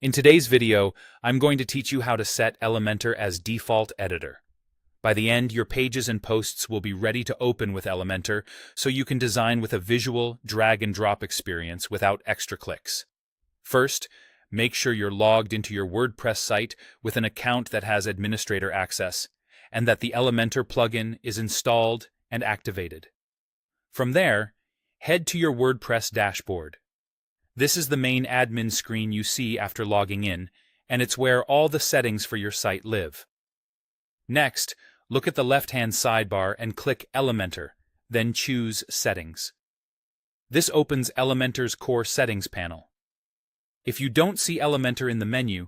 In today's video, I'm going to teach you how to set Elementor as default editor. By the end, your pages and posts will be ready to open with Elementor, so you can design with a visual, drag-and-drop experience without extra clicks. First, make sure you're logged into your WordPress site with an account that has administrator access, and that the Elementor plugin is installed and activated. From there, head to your WordPress dashboard. This is the main admin screen you see after logging in, and it's where all the settings for your site live. Next, look at the left-hand sidebar and click Elementor, then choose Settings. This opens Elementor's core settings panel. If you don't see Elementor in the menu,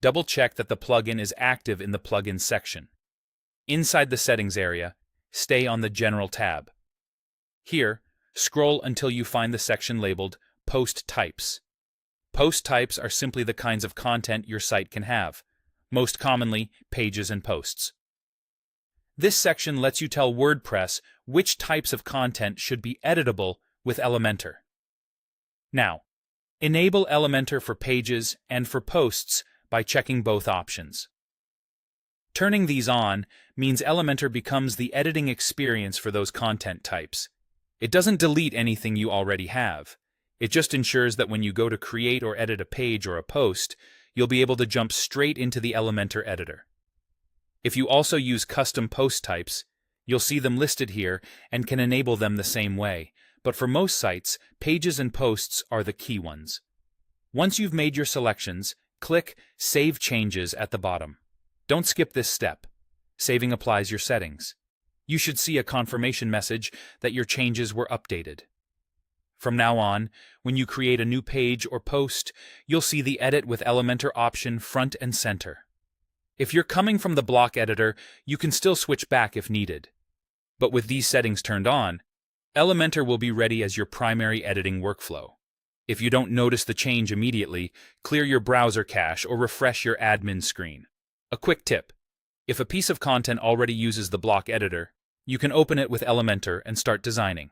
double-check that the plugin is active in the Plugins section. Inside the Settings area, stay on the General tab. Here, scroll until you find the section labeled Post Types. Post types are simply the kinds of content your site can have, most commonly pages and posts. This section lets you tell WordPress which types of content should be editable with Elementor. Now, enable Elementor for pages and for posts by checking both options. Turning these on means Elementor becomes the editing experience for those content types. It doesn't delete anything you already have. It just ensures that when you go to create or edit a page or a post, you'll be able to jump straight into the Elementor editor. If you also use custom post types, you'll see them listed here and can enable them the same way, but for most sites, pages and posts are the key ones. Once you've made your selections, click Save Changes at the bottom. Don't skip this step. Saving applies your settings. You should see a confirmation message that your changes were updated. From now on, when you create a new page or post, you'll see the Edit with Elementor option front and center. If you're coming from the block editor, you can still switch back if needed. But with these settings turned on, Elementor will be ready as your primary editing workflow. If you don't notice the change immediately, clear your browser cache or refresh your admin screen. A quick tip: if a piece of content already uses the block editor, you can open it with Elementor and start designing.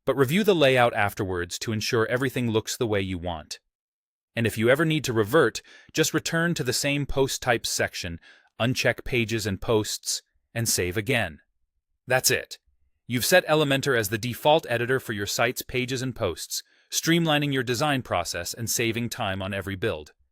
But review the layout afterwards to ensure everything looks the way you want. And if you ever need to revert, just return to the same post types section, uncheck pages and posts, and save again. That's it. You've set Elementor as the default editor for your site's pages and posts, streamlining your design process and saving time on every build.